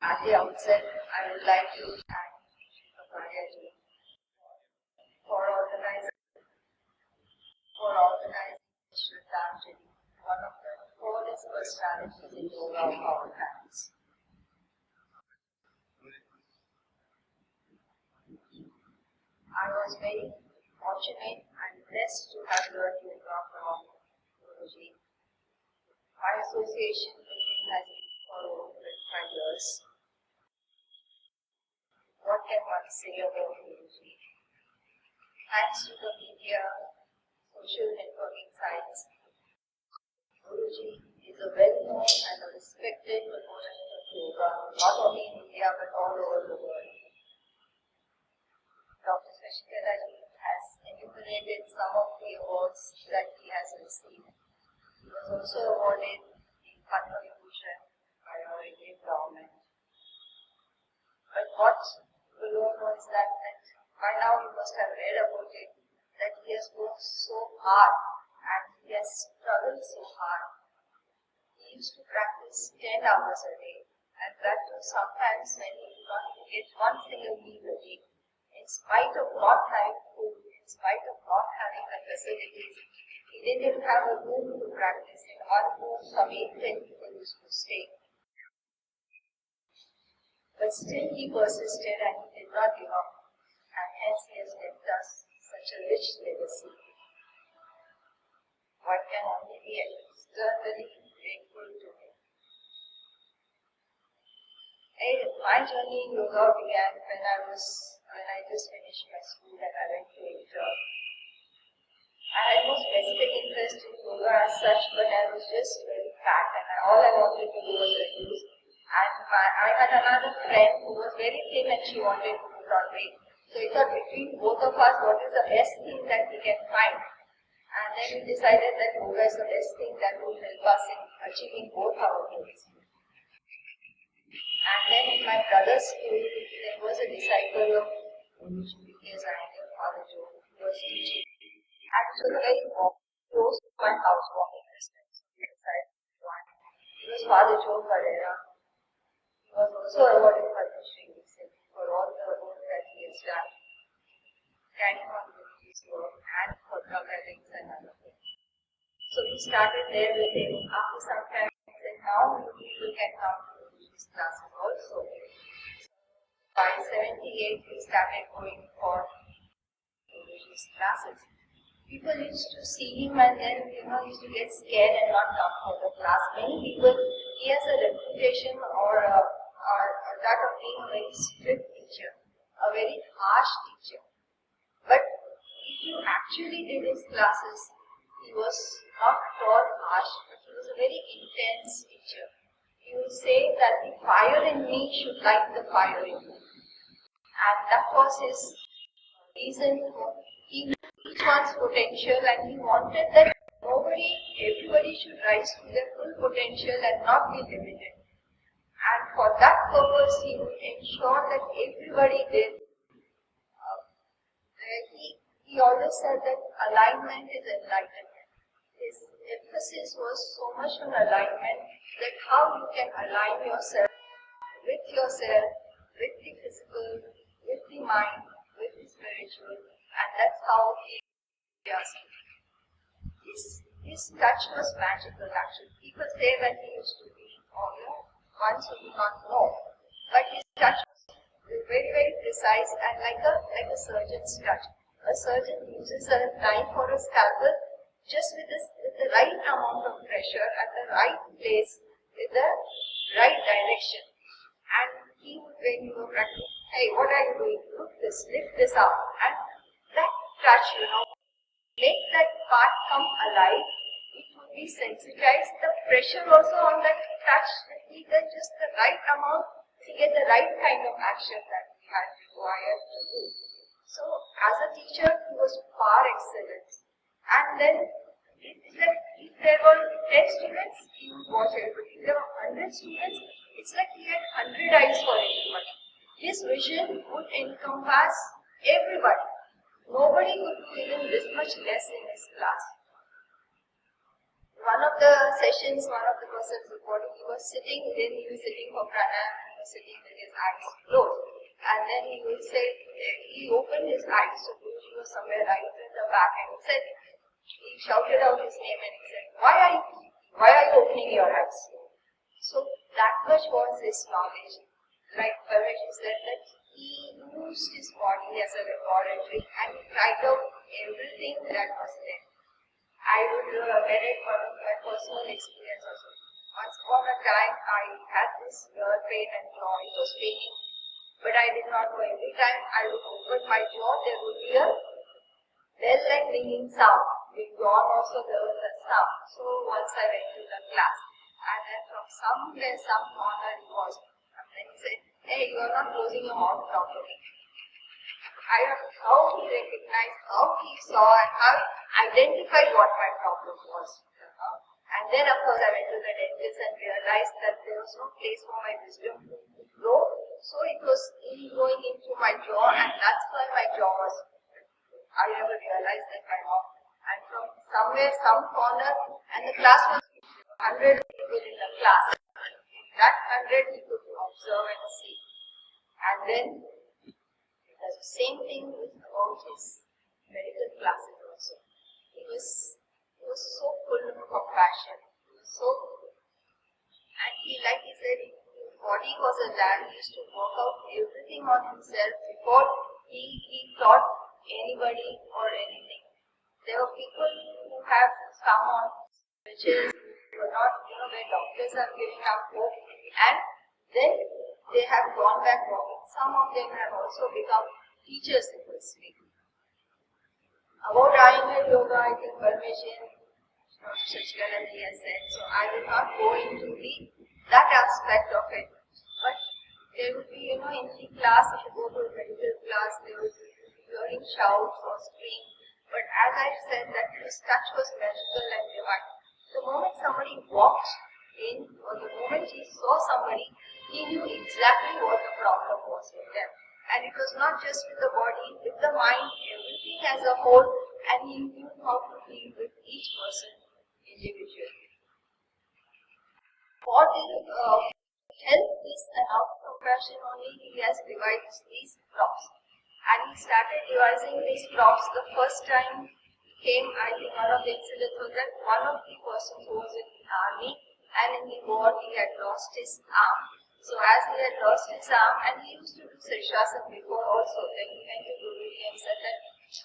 At the outset, I would like to thank Guruji for organizing Shraddhanjali, one of the oldest personalities in yoga of our times. I was very fortunate and blessed to have learned yoga from Guruji. My association with him has been for over 25 years. What can one say about Guruji? Thanks to the media, social networking sites, Guruji is a well-known and a respected proponent of yoga, not only in India but all over the world. Dr. Shraddhanjali has enumerated some of the awards that he has received. He was also awarded the Padma Vibhushan by our Indian government. But what we don't know is that by now you must have read about it, that he has worked so hard and he has struggled so hard. He used to practice 10 hours a day, and that too sometimes when he did not get one single meal a day. In spite of not having food, in spite of not having the facilities, he didn't even have a room to practice. In one room, some 8-10 people used to stay. But still he persisted and he did not give up, and hence he has left us such a rich legacy. One can only be externally grateful to him. My journey in yoga began when I just finished my school and I went to India. I had no specific interest in yoga as such, but I was just very fat and all I wanted to do was reduce. And I had another friend who was very thin and she wanted to put on weight. So we thought between both of us, what is the best thing that we can find? And then we decided that yoga is the best thing that will help us in achieving both our goals. And then in my brother's school, there was a disciple of Guruji, B.K.S, Father Joe, who was teaching. And it was very close to my house, walking distance. We decided to join. It was Father Joe Pereira. He was also awarded Padma Shri recently for all the work that he has done, carrying on Guruji's work and for drug addicts and other things. So we started there with him. After some time, he said, now people can come to Guruji's classes also. By 78, we started going for Guruji's classes. People used to see him and then, used to get scared and not come for the class. Many people, he has a reputation or that of being a very strict teacher, a very harsh teacher. But if you actually did his classes, he was not at all harsh, but he was a very intense teacher. He would say that the fire in me should light the fire in you. And that was his reason for he knew each one's potential and he wanted that everybody should rise to their full potential and not be limited. And for that purpose, he would ensure that everybody did. He always said that alignment is enlightenment. His emphasis was so much on alignment that how you can align yourself, with the physical, with the mind, with the spiritual, and that's how he does it. His touch was magical actually. People say that he used to be, ones who do not know, but his touch was very, very precise and like a surgeon's touch. A surgeon uses a knife or a scalpel just with the right amount of pressure at the right place with the right direction. And he would, when you were practicing, hey, what are you doing? Look this, lift this up. And that touch, make that part come alive. It would be sensitized. The pressure also on that touch, he did just the right amount to get the right kind of action that he had required to do. So, as a teacher, he was par excellence. And then, if there were 10 students, he would watch everybody. If there were 100 students, it's like he had 100 eyes for everybody. His vision would encompass everybody. Nobody could do even this much less in his class. One of the sessions, one of the persons reporting, he was sitting for pranayama, he sitting with his eyes closed. And then he would say, he opened his eyes, so Guruji was somewhere right in the back, and he shouted out his name and he said, why are you opening your eyes? So that much was his knowledge. Like Parmesh said, that he used his body as a laboratory and he tried out everything that was there. I would narrate one of my personal experience also. Once upon a time, I had this ear pain and jaw. It was paining, but I did not know. Every time I would open my jaw, there would be a bell-like ringing sound. With yawn also there was a sound. So once I went to the class, and then from somewhere, some corner it was, and then he said, hey, you are not closing your mouth properly. I don't know how he recognized, how he saw, and how identified what my problem was. And then of course I went to the dentist and realized that there was no place for my wisdom to grow. So it was going into my jaw, and that's why my jaw was, I never realized that my mouth. And from somewhere, some corner, and the class was 100 people in the class. That 100 he could observe and see. And then the same thing with about his medical classes also. He was so full of compassion. He was so, and he, like he said, his body was a lab. He used to work out everything on himself before he taught anybody or anything. There were people who have come on which is not, where doctors are giving up hope, and then they have gone back working. Some of them have also become teachers in this field. About Iyengar Yoga, I think Parmesan, Shraddhanjali has said, so I will not go into that aspect of it. But there will be, in the class, if you go to a medical class, there will be hearing shouts or screams. But as I said, that his touch was magical and divine. The moment somebody walked in, or the moment he saw somebody, he knew exactly what the problem was with them. And it was not just with the body, with the mind, everything as a whole, and he knew how to deal with each person individually. For the help this and out of compassion only, he has devised these props. And he started devising these props the first time he came. I think one of the incidents was that one of the persons who was in the army and in the war, he had lost his arm. So as he had lost his arm, and he used to do Sirshasan before also, then he went to Guruji and said that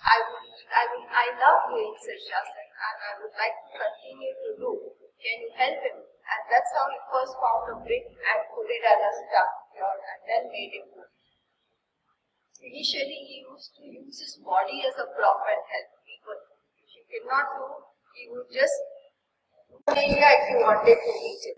I love doing Sirshasan and I would like to continue to do. Can you help him? And that's how he first found a brick and put it as a star and then made him do. Initially, he used to use his body as a prop and help people. If he could not do, he would just area if you wanted to meet him.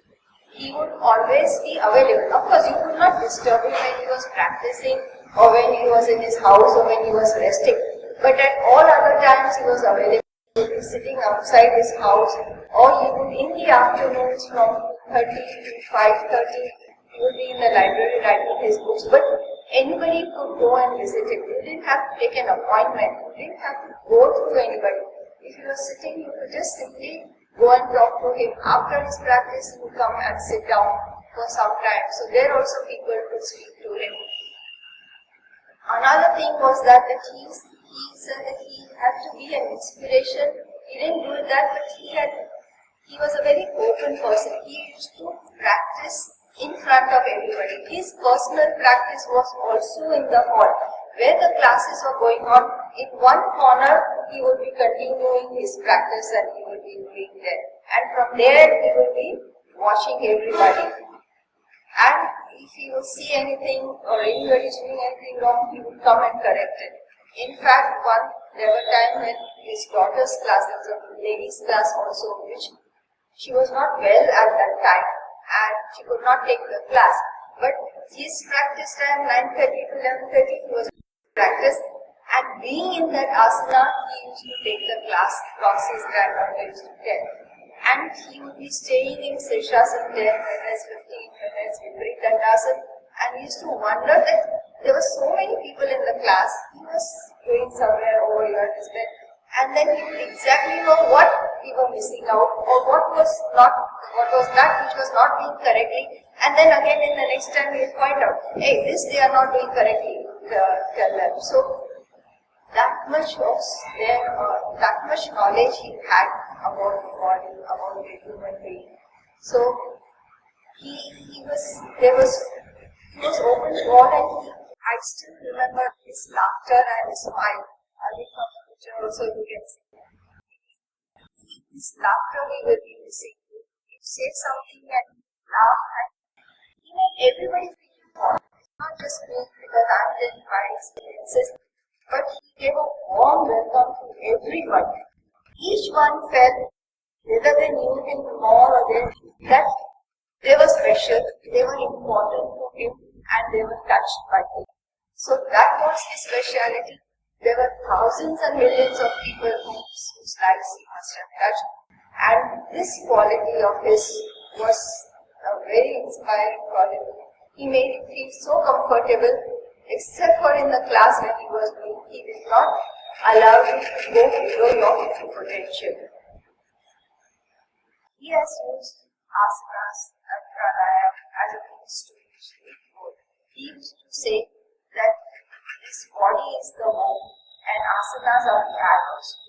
He would always be available. Of course, you could not disturb him when he was practicing or when he was in his house or when he was resting. But at all other times, he was available. He would be sitting outside his house, or he would, in the afternoons from 2:30 to 5:30, he would be in the library writing his books. But anybody could go and visit him. You didn't have to take an appointment. You didn't have to go through anybody. If you were sitting, you could just simply go and talk to him. After his practice, he would come and sit down for some time. So there also people could speak to him. Another thing was that he said that he had to be an inspiration. He didn't do that, but he was a very open person. He used to practice in front of everybody. His personal practice was also in the hall. Where the classes were going on, in one corner he would be continuing his practice and he would be doing there. And from there he would be watching everybody. And if he would see anything or anybody is doing anything wrong, he would come and correct it. In fact, there were times when his daughter's class, there was a ladies' class also, which she was not well at that time and she could not take the class. But his practice time, 9:30 to 11:30, he was practice, and being in that asana, he used to take the class, cross his grandmother used to tell. And he would be staying in Sirshasan 10 minutes, 15 minutes, Viparit Dandasana, and he used to wonder that there were so many people in the class. He was going somewhere over here at his bed, and then he would exactly know what we were missing out, or what was that which was not being correctly, and then again in the next time we point out, hey, this they are not doing correctly, tell them. So that much was there, that much knowledge he had about the body, about the human being. So he was open to all, and I still remember his laughter and his smile. I think from the picture also you can see. His laughter we will be missing. He said something and laugh, and he made everybody feel important. It's not just me because I'm telling my experiences, but he gave a warm welcome to everyone. Each one felt, whether they knew him more or that they were special, they were important to him, and they were touched by him. So that was his speciality. There were thousands and millions of people whose lives he must have touched, and this quality of his was a very inspiring quality. He made you feel so comfortable, except for in the class when he was doing, he did not allow you to go below your potential. He has used asanas and pranayam as a means to reach the goal. He used to say that this body is the home and asanas are the arrows to